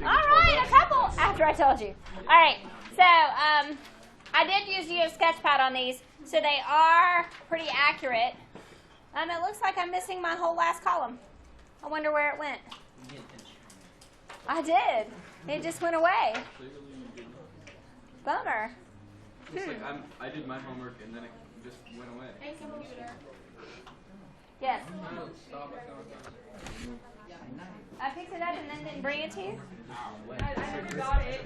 right, a couple after I told you. All right, so I did use a sketch pad on these, so they are pretty accurate. It looks like I'm missing my whole last column. I wonder where it went. I did. It just went away. Bummer. Looks like I did my homework and then it just went away. Yes. I picked it up and then didn't bring it to you? I never got it.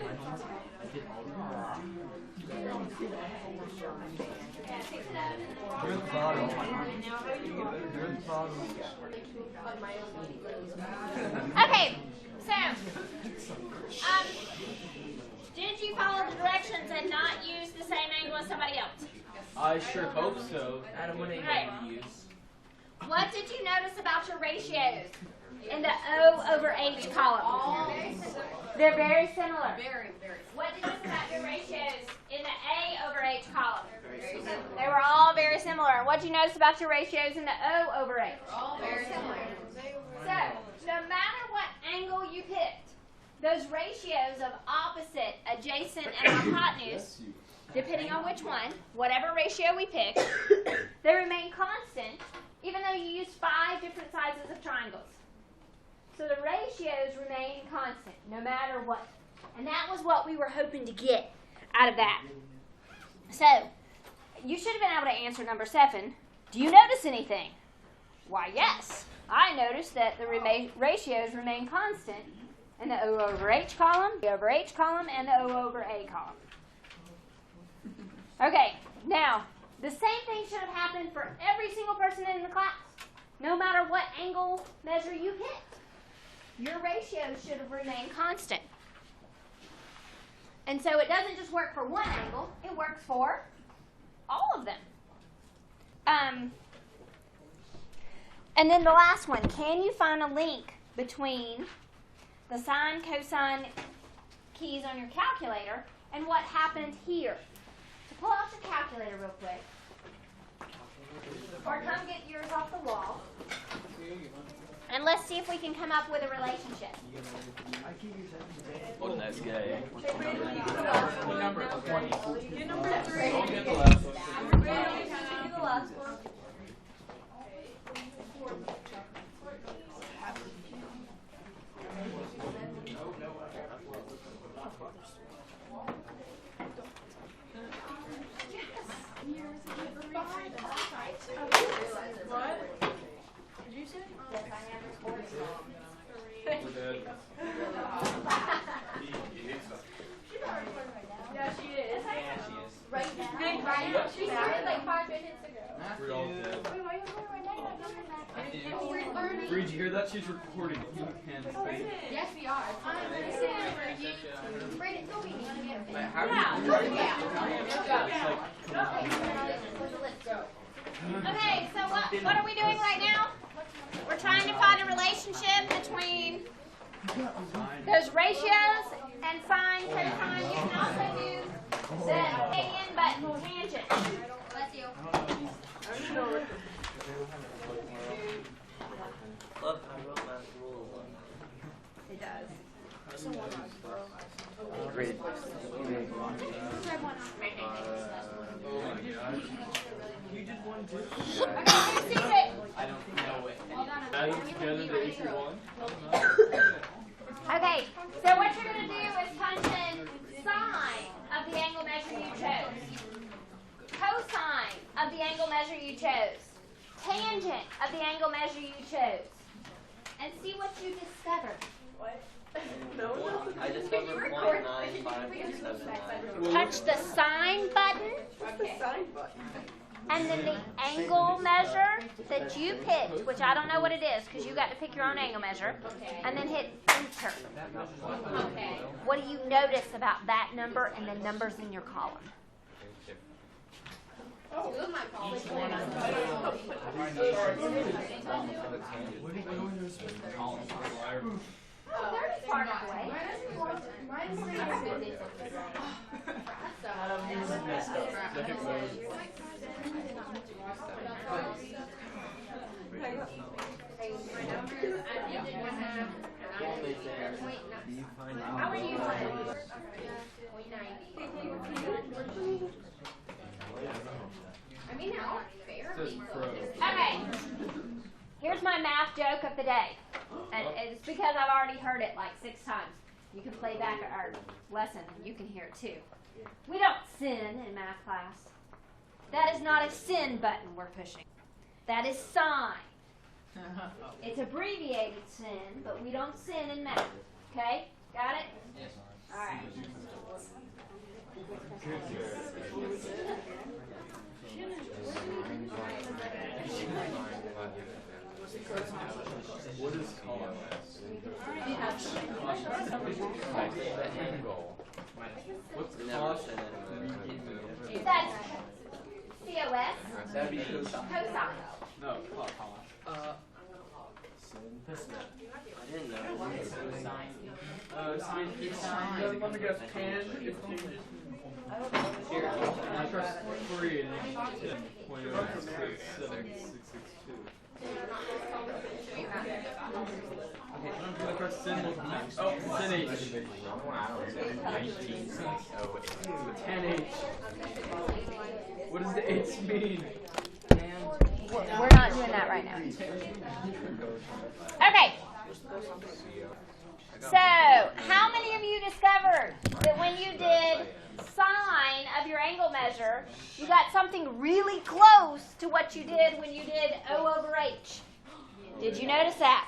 Okay, so, did you follow the directions and not use the same angle as somebody else? I sure hope so. Adam, what angle Right. do you use? What did you notice about your ratios in the O over H column? They're very similar. What did you notice about your ratios in the A over H column? They were all very similar. What did you notice about your ratios in the O over H? All very similar. So, no matter what angle you picked, those ratios of opposite, adjacent, and hypotenuse, depending on which one, whatever ratio we pick, they remain constant, even though you use 5 different sizes of triangles. So the ratios remain constant, no matter what. And that was what we were hoping to get out of that. So, you should have been able to answer number 7. Do you notice anything? Why, yes. I noticed that the ratios remain constant in the O over H column, the over H column, and the O over A column. Okay, now, the same thing should have happened for every single person in the class. No matter what angle measure you picked, your ratios should have remained constant. And so it doesn't just work for one angle, it works for all of them. And then the last one, can you find a link between the sine, cosine keys on your calculator and what happened here? So pull out your calculator real quick. Or come get yours off the wall. And let's see if we can come up with a relationship. What a nice guy. Number 20. Get number 3. I'll get the last one. Do the last one. What? Did you say? Yes, I am recording. We're dead. Yeah, she is. Right now. Hey, right now. She started like 5 minutes ago. We're all dead. Wait, why are you right now? We're learning. Did you hear that? She's recording. You can say. Yes, we are. Brandon, go be. How do Okay, so what are we doing right now? We're trying to find a relationship between those ratios and sine, cosine. You can also do the tan, but tangent. Let's do. Love how I wrote my rules on It does. Great. You did one too? Secret. I don't know it. Now you together to equal 1? Okay, so what you're going to do is punch in sine of the angle measure you chose, cosine of the angle measure you chose, tangent of the angle measure you chose, and see what you discover. I discovered 0.9579. Touch the sine button, and then the angle measure that you picked, which I don't know what it is because you got to pick your own angle measure, and then hit enter. What do you notice about that number and the numbers in your column? Oh, they're just far enough away. How are you doing? I mean, now, barely. Okay. Here's my math joke of the day. And it's because I've already heard it like 6 times. You can play back our lesson and you can hear it too. We don't sin in math class. That is not a sin button we're pushing. That is sign. It's abbreviated sin, but we don't sin in math. Okay? Got it? Yes. All right. What is cos? What's cos? That's COS. That'd be cosine. Cosine. No, cos. I didn't know. Let me guess. Tan. I press 3 and it point over 7662. I press sin multiply. Oh, sin H. 10H. What does the H mean? We're not doing that right now. Okay. So, how many of you discovered that when you did sine of your angle measure, you got something really close to what you did when you did O over H? Did you notice that?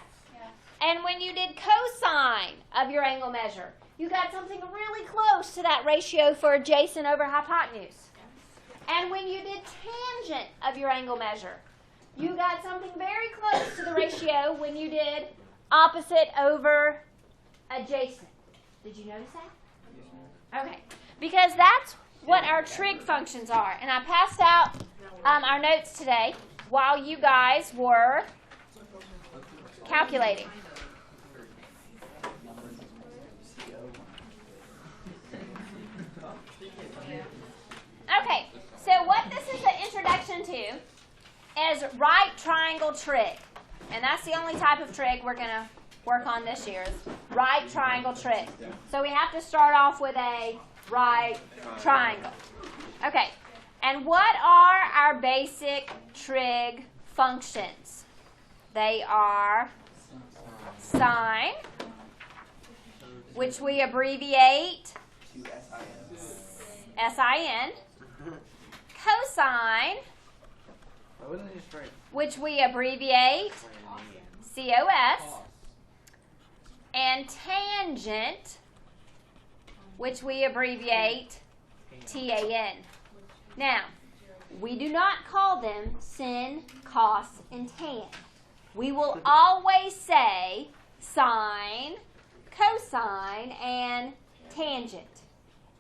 And when you did cosine of your angle measure, you got something really close to that ratio for adjacent over hypotenuse. And when you did tangent of your angle measure, you got something very close to the ratio when you did opposite over adjacent. Did you notice that? Okay. Because that's what our trig functions are. And I passed out our notes today while you guys were calculating. Okay, so what this is an introduction to is right triangle trig. And that's the only type of trig we're going to work on this year is right triangle trig. So we have to start off with a right triangle. Okay, and what are our basic trig functions? They are sine, which we abbreviate SIN, cosine, which we abbreviate COS, and tangent, which we abbreviate TAN. Now, we do not call them sin, cos, and tan. We will always say sine, cosine, and tangent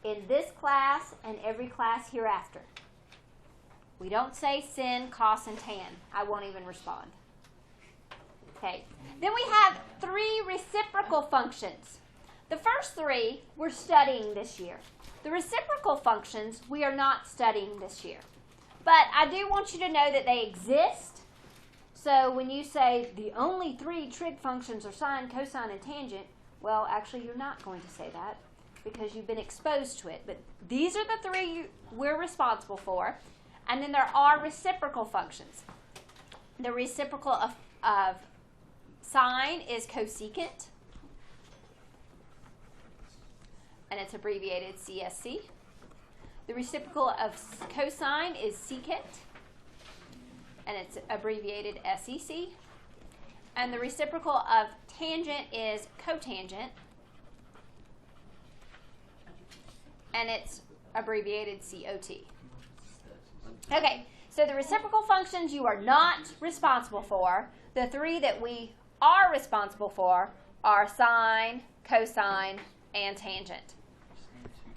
in this class and every class hereafter. We don't say sin, cos, and tan. I won't even respond. Okay. Then we have 3 reciprocal functions. The first 3 we're studying this year. The reciprocal functions we are not studying this year. But I do want you to know that they exist. So when you say the only 3 trig functions are sine, cosine, and tangent, well, actually you're not going to say that because you've been exposed to it. But these are the 3 we're responsible for. And then there are reciprocal functions. The reciprocal of sine is cosecant, and it's abbreviated CSC. The reciprocal of cosine is secant, and it's abbreviated SEC. And the reciprocal of tangent is cotangent, and it's abbreviated COT. Okay, so the reciprocal functions you are not responsible for. The 3 that we are responsible for are sine, cosine, and tangent.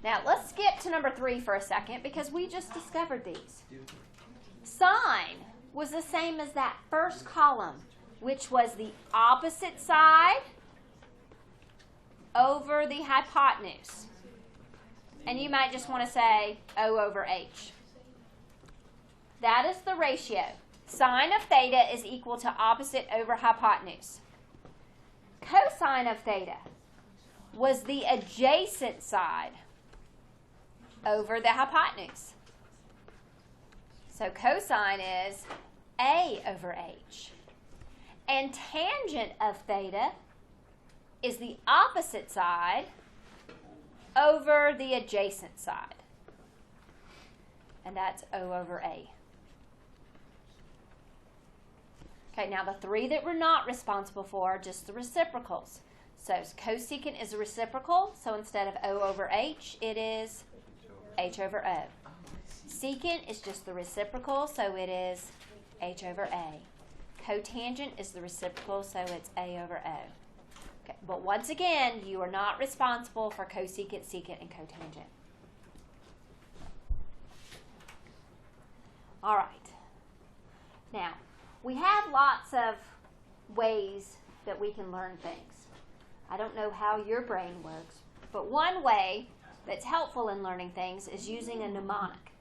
Now, let's skip to number 3 for a second because we just discovered these. Sine was the same as that first column, which was the opposite side over the hypotenuse. And you might just want to say O over H. That is the ratio. Sine of theta is equal to opposite over hypotenuse. cosine of theta was the adjacent side over the hypotenuse. So cosine is A over H. And tangent of theta is the opposite side over the adjacent side. And that's O over A. Okay, now the three that we're not responsible for are just the reciprocals. So cosecant is a reciprocal, so instead of O over H, it is H over O. Secant is just the reciprocal, so it is H over A. Cotangent is the reciprocal, so it's A over O. Okay, but once again, you are not responsible for cosecant, secant, and cotangent. All right. Now, we have lots of ways that we can learn things. I don't know how your brain works, but one way that's helpful in learning things is using a mnemonic.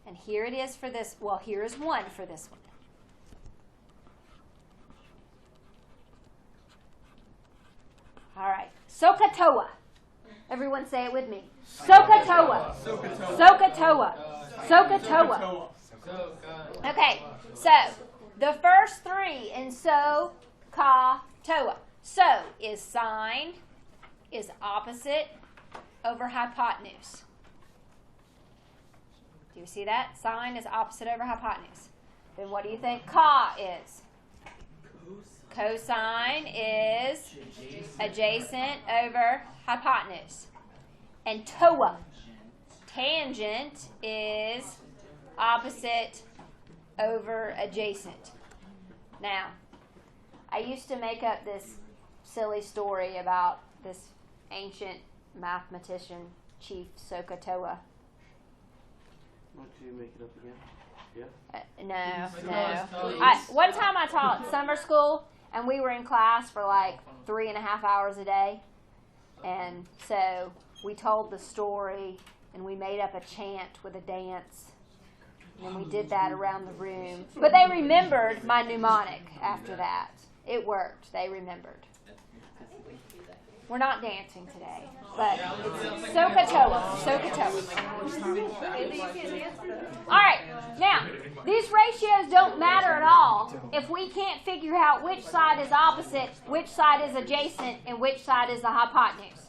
And here it is for this. Well, here is one for this one. All right. SOHCAHTOA. Everyone say it with me. SOHCAHTOA. SOHCAHTOA. SOHCAHTOA. Okay, so the first three in SOHCAHTOA. So is sine is opposite over hypotenuse. Do you see that? Sine is opposite over hypotenuse. Then what do you think ca is? Cosine is adjacent over hypotenuse. And toa, tangent, is opposite over adjacent. Now, I used to make up this silly story about this ancient mathematician, Chief SOHCAHTOA. Why don't you make it up again? No. One time I taught summer school, and we were in class for like 3.5 hours a day. And so we told the story, and we made up a chant with a dance. And we did that around the room. But they remembered my mnemonic after that. It worked. They remembered. We're not dancing today, but it's SOHCAHTOA. SOHCAHTOA. All right. Now, these ratios don't matter at all if we can't figure out which side is opposite, which side is adjacent, and which side is the hypotenuse.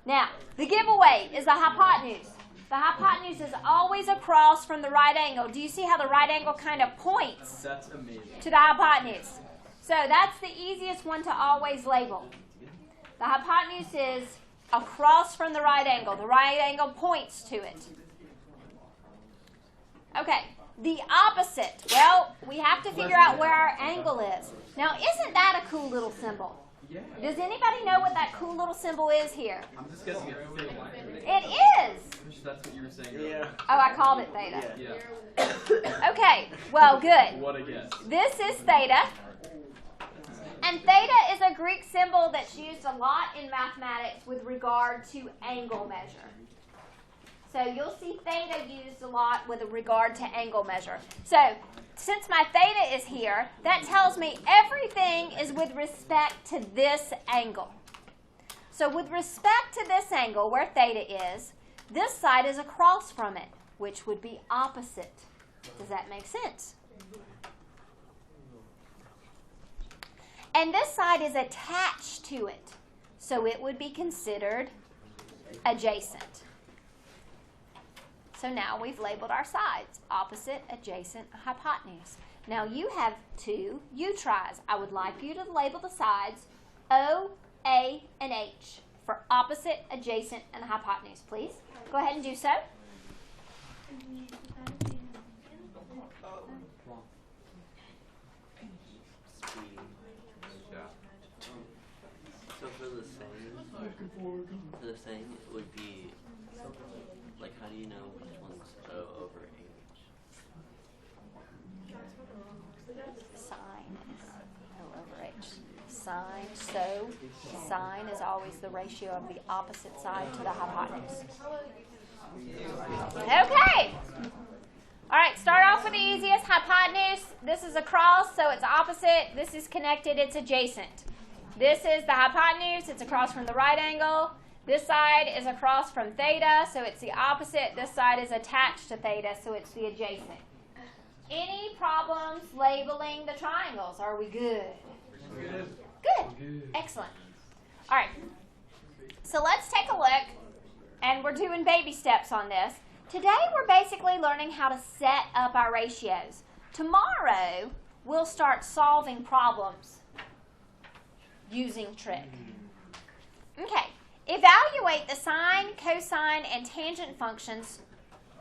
Now, the giveaway is the hypotenuse. The hypotenuse is always across from the right angle. Do you see how the right angle kind of points That's amazing. to the hypotenuse? So that's the easiest one to always label. The hypotenuse is across from the right angle. The right angle points to it. Okay, the opposite. Well, we have to figure out where our angle is. Now, isn't that a cool little symbol? Yeah. Does anybody know what that cool little symbol is here? I'm just guessing it's theta. It is. That's what you were saying earlier. Yeah. Oh, I called it theta. Yeah. Okay, well, good. What a guess. This is theta. And theta is a Greek symbol that's used a lot in mathematics with regard to angle measure. So you'll see theta used a lot with regard to angle measure. So since my theta is here, that tells me everything is with respect to this angle. So with respect to this angle, where theta is, this side is across from it, which would be opposite. Does that make sense? And this side is attached to it, so it would be considered adjacent. So now we've labeled our sides, opposite, adjacent, hypotenuse. Now you have two U-tries. I would like you to label the sides O, A, and H for opposite, adjacent, and hypotenuse, please. Go ahead and do so. So for the same, it would be like, how do you know which one's O over H? Sine is O over H. Sine, so sine is always the ratio of the opposite side to the hypotenuse. Okay. All right, start off with the easiest, hypotenuse. This is across, so it's opposite. This is connected, it's adjacent. This is the hypotenuse. It's across from the right angle. This side is across from theta, so it's the opposite. This side is attached to theta, so it's the adjacent. Any problems labeling the triangles? Are we good? Good. Excellent. All right. So let's take a look, and we're doing baby steps on this. Today we're basically learning how to set up our ratios. Tomorrow we'll start solving problems using trig. Okay. Evaluate the sine, cosine, and tangent functions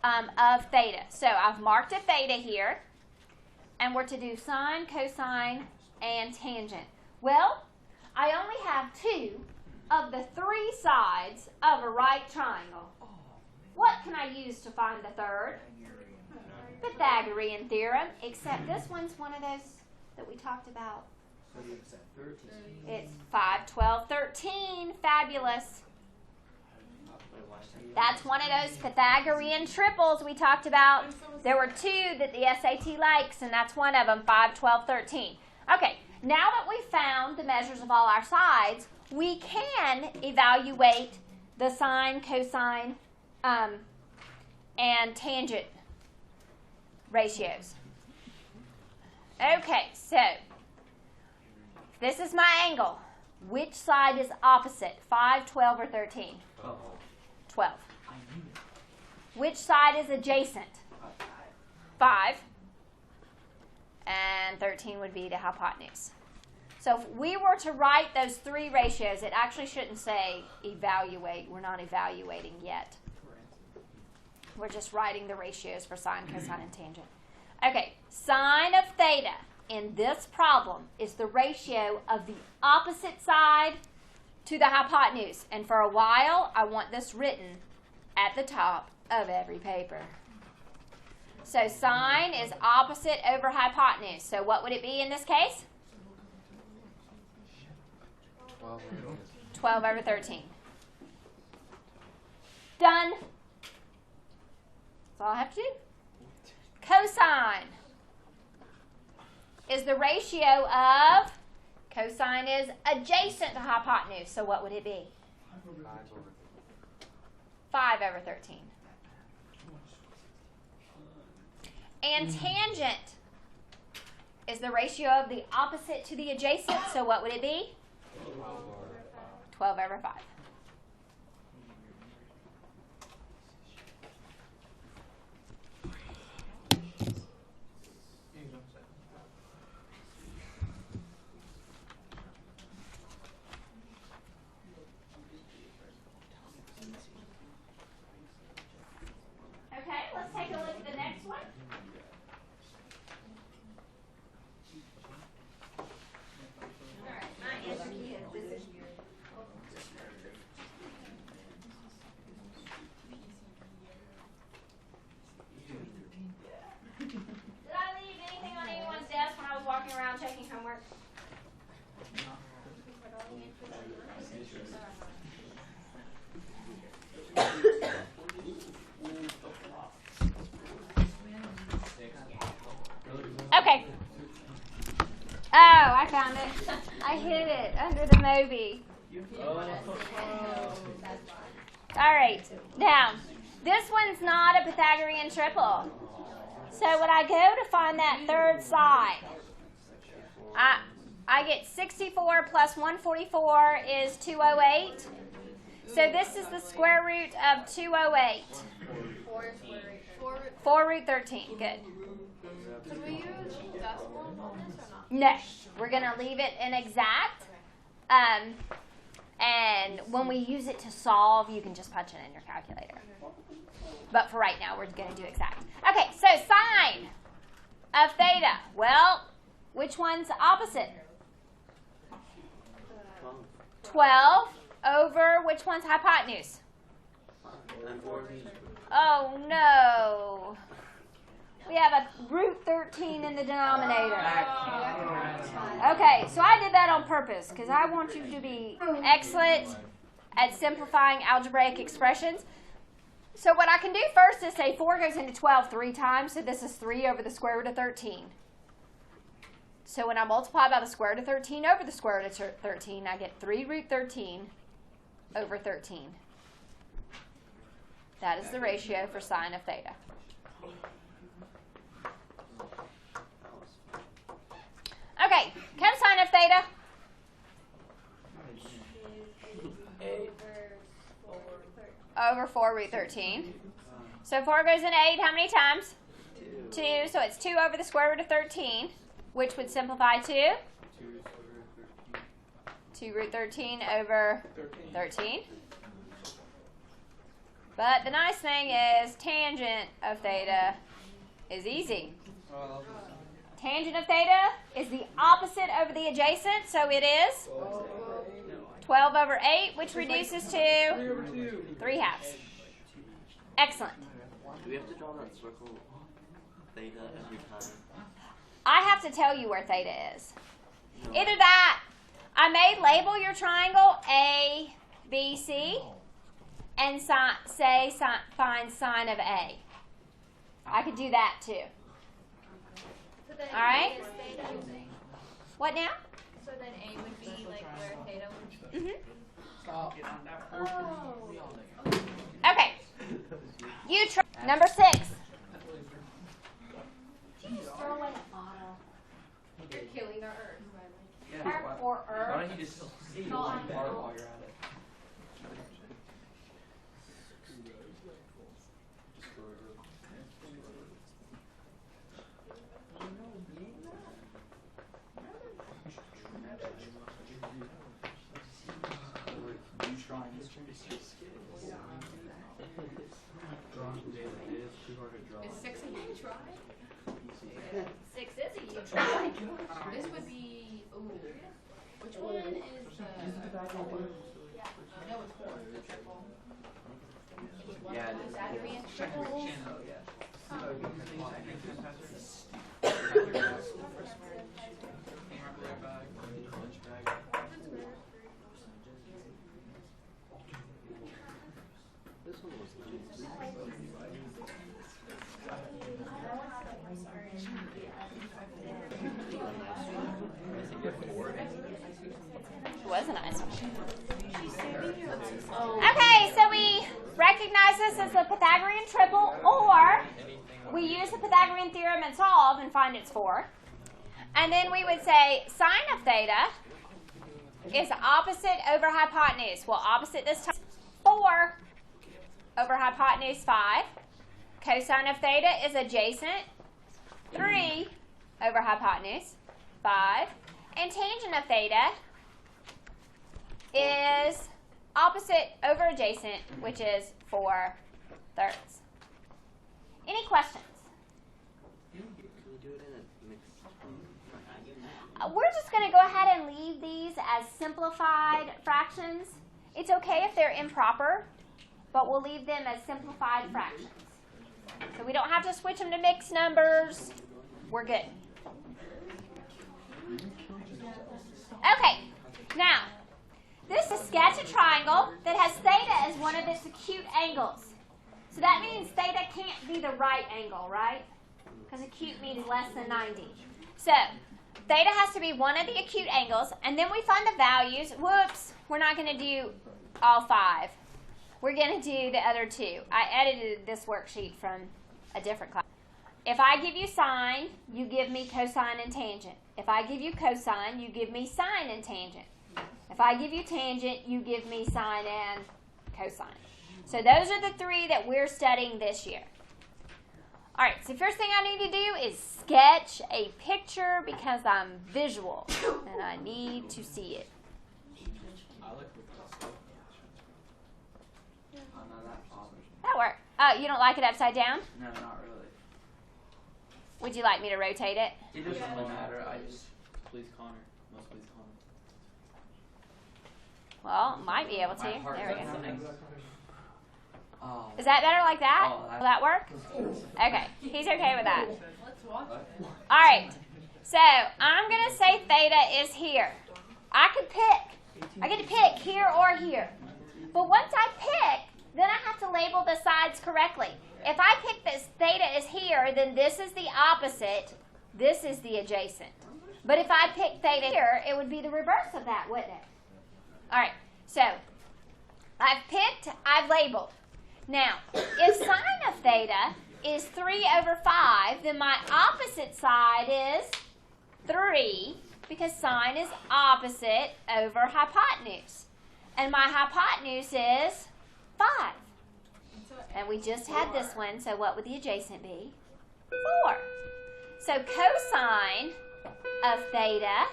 of theta. So I've marked a theta here, and we're to do sine, cosine, and tangent. Well, I only have 2 of the 3 sides of a right triangle. What can I use to find the third? Pythagorean theorem, except this one's one of those that we talked about. It's 5, 12, 13. Fabulous. That's one of those Pythagorean triples we talked about. There were 2 that the SAT likes, and that's one of them, 5, 12, 13. Okay, now that we've found the measures of all our sides, we can evaluate the sine, cosine, and tangent ratios. Okay, so this is my angle. Which side is opposite, 5, 12, or 13? 12. Which side is adjacent? 5. And 13 would be the hypotenuse. So if we were to write those 3 ratios, it actually shouldn't say evaluate. We're not evaluating yet. We're just writing the ratios for sine, cosine, and tangent. Okay, sine of theta in this problem is the ratio of the opposite side to the hypotenuse. And for a while, I want this written at the top of every paper. So sine is opposite over hypotenuse. So what would it be in this case? 12 over 13. Done. That's all I have to do. Cosine is the ratio of, cosine is adjacent to hypotenuse. So what would it be? 5 over 13. And tangent is the ratio of the opposite to the adjacent. So what would it be? 12 over 5. Okay, let's take a look at the next one. All right, my answer key is this. Did I leave anything on anyone's desk when I was walking around checking homework? Okay. Oh, I found it. I hid it under the Moby. All right. Now, this one's not a Pythagorean triple. So when I go to find that third side, I get 64 plus 144 is 208. So this is the square root of 208. 4 root 13. Good. Could we use decimal on this or not? No, we're going to leave it in exact. And when we use it to solve, you can just punch it in your calculator. But for right now, we're going to do exact. Okay, so sine of theta. Well, which one's opposite? 12 over which one's hypotenuse? Oh, no. We have a root 13 in the denominator. Okay, so I did that on purpose because I want you to be excellent at simplifying algebraic expressions. So what I can do first is say 4 goes into 12 3 times, so this is 3 over the square root of 13. So when I multiply by the square root of 13 over the square root of 13, I get 3 root 13 over 13. That is the ratio for sine of theta. Okay, cosine of theta. Over 4 root 13. So 4 goes into 8 how many times? 2. So it's 2 over the square root of 13, which would simplify to 2 root 13 over 13. But the nice thing is tangent of theta is easy. Tangent of theta is the opposite over the adjacent, so it is 12 over 8, which reduces to 3 halves. Excellent. Do we have to draw that circle theta every time? I have to tell you where theta is. Either that, I may label your triangle A, B, C, and find sine of A. I could do that too. So then All right. A is theta. What now? So then A would be like where theta would be. Mm-hmm. Oh. Okay. Number 6. Throw away the bottle. You're killing our earth. Or Why don't you just see the part while you're at it? Is 6 a huge try? 6 is a huge try. This would be. Ooh. Which one is the? No, it's 4. The triple. Yeah, it is. Battery and triples. This one was It was a nice one. Okay, so we recognize this as the Pythagorean triple, or we use the Pythagorean theorem and solve and find its 4. And then we would say sine of theta is opposite over hypotenuse. Well, opposite this time 4 over hypotenuse 5. Cosine of theta is adjacent 3 over hypotenuse 5. And tangent of theta is opposite over adjacent, which is 4/3. Any questions? Can we do it in a mixed fraction? We're just going to go ahead and leave these as simplified fractions. It's okay if they're improper, but we'll leave them as simplified fractions. So we don't have to switch them to mixed numbers. We're good. Okay, now, this is sketch a triangle that has theta as one of its acute angles. So that means theta can't be the right angle, right? Because acute means less than 90. So theta has to be one of the acute angles, and then we find the values. Whoops, we're not going to do all 5. We're going to do the other 2. I edited this worksheet from a different class. If I give you sine, you give me cosine and tangent. If I give you cosine, you give me sine and tangent. If I give you tangent, you give me sine and cosine. So those are the 3 that we're studying this year. All right, so first thing I need to do is sketch a picture because I'm visual and I need to see it. I like with that bothers me. That worked. Oh, you don't like it upside down? No, not really. Would you like me to rotate it? It doesn't really matter. I just please Connor. Most please Connor. Well, might be able to. My heart There we does go. something. Oh. Is that better like that? Oh, Will that work? Okay, he's okay with that. Let's watch it. All right, so I'm going to say theta is here. I could pick. I get to pick here or here. But once I pick, then I have to label the sides correctly. If I pick this theta is here, then this is the opposite, this is the adjacent. But if I pick theta here, it would be the reverse of that, wouldn't it? All right, so I've picked, I've labeled. Now, if sine of theta is 3/5, then my opposite side is 3, because sine is opposite over hypotenuse. And my hypotenuse is 5. And we just had this one, so what would the adjacent be? 4. So cosine of theta,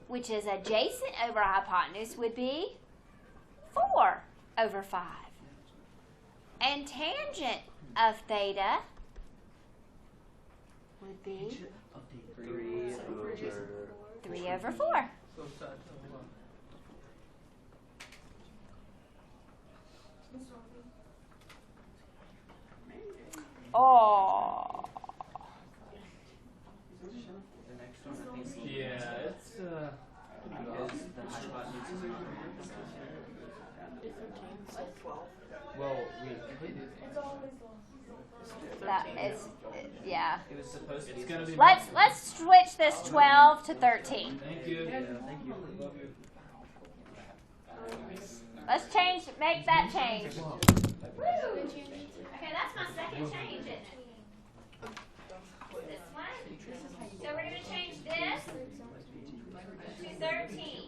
which is adjacent over hypotenuse, would be 4/5. And tangent of theta would be 3/4. Oh. Yeah, it's because the hypotenuse is not. Well, we could. That is, yeah. It was supposed to be. It's gonna be. Let's switch this 12 to 13. Thank you. Yeah, thank you. Love you. Let's make that change. Woo! Okay, that's my second change, isn't it? This one. So we're going to change this to 13.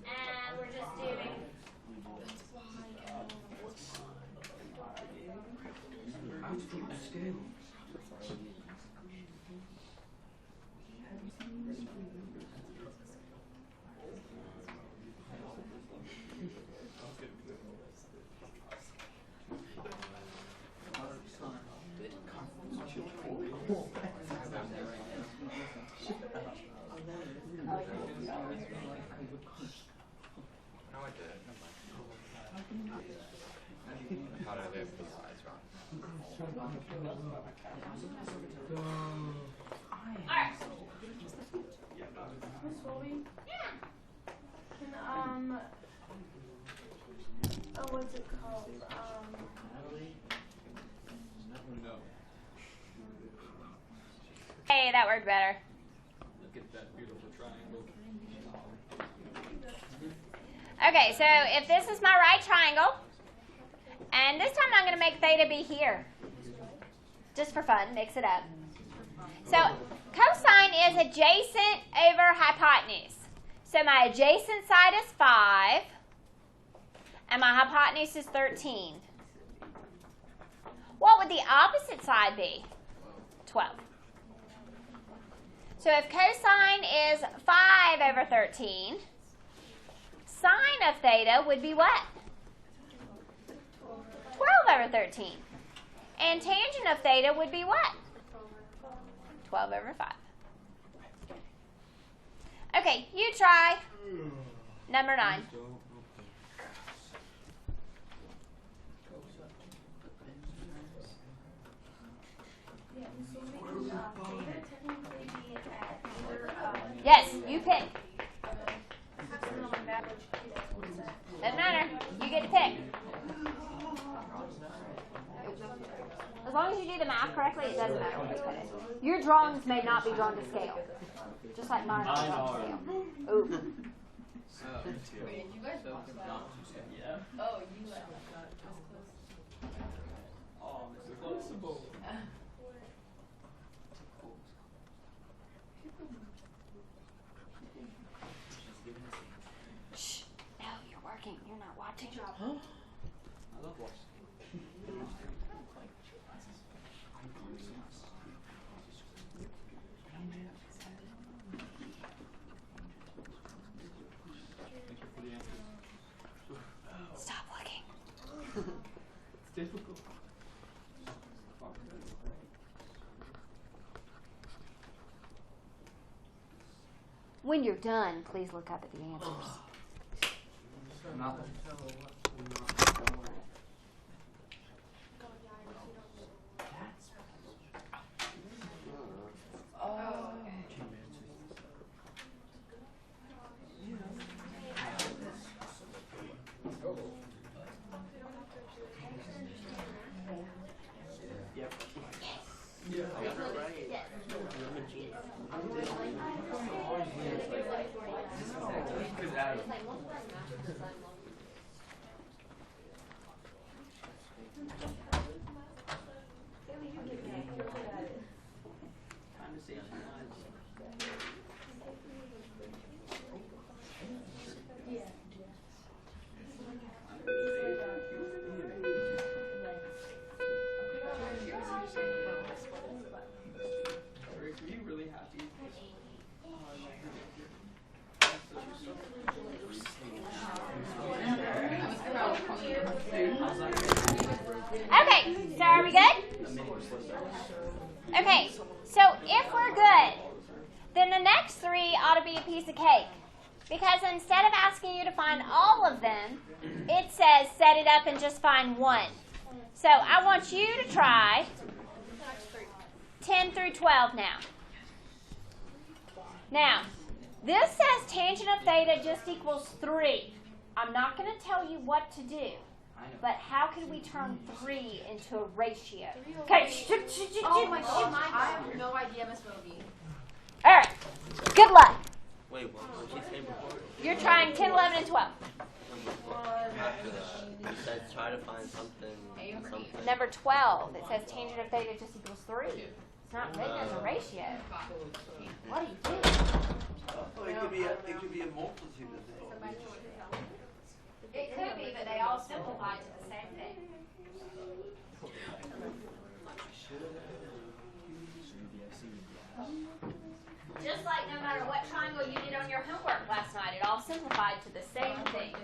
And we're just doing. What's it called? Hey, that worked better. Look at that beautiful triangle. Okay, so if this is my right triangle, and this time I'm going to make theta be here. Just for fun, mix it up. So cosine is adjacent over hypotenuse. So my adjacent side is 5, and my hypotenuse is 13. What would the opposite side be? 12. So if cosine is 5/13, sine of theta would be what? 12/13. And tangent of theta would be what? 12/5. Okay, you try number 9. Yes, you pick. Doesn't matter. You get to pick. As long as you do the math correctly, it doesn't matter what you put in. Your drawings may not be drawn to scale. Just like mine are drawn to scale. Ooh. Wait, did you guys watch that? Yeah. Oh, you let that. Oh, Mr. Flexible. Shh. No, you're working. You're not watching. I love watching. Stop looking. It's difficult. When you're done, please look up at the answers. Nothing. Yep. Were you really happy? Okay, so are we good? Okay, so if we're good, then the next three ought to be a piece of cake. Because instead of asking you to find all of them, it says set it up and just find one. So I want you to try 10 through 12 now. Now, this says tangent of theta just equals 3. I'm not going to tell you what to do, but how can we turn 3 into a ratio? Okay. Oh my god, I have no idea, Miss Willoughby. All right. Good luck. Wait, what did you say before? You're trying 10, 11, and 12. After that, you said try to find something. Number 12, it says tangent of theta just equals 3. It's not written as a ratio. What do you do? Well, it could be a multitude of things. It could be, but they all simplify to the same thing. Just like no matter what triangle you did on your homework last night, it all simplified to the same thing.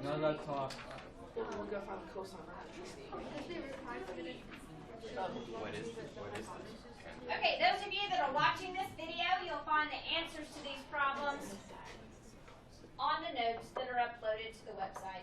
None of that talk. Okay, those of you that are watching this video, you'll find the answers to these problems on the notes that are uploaded to the website.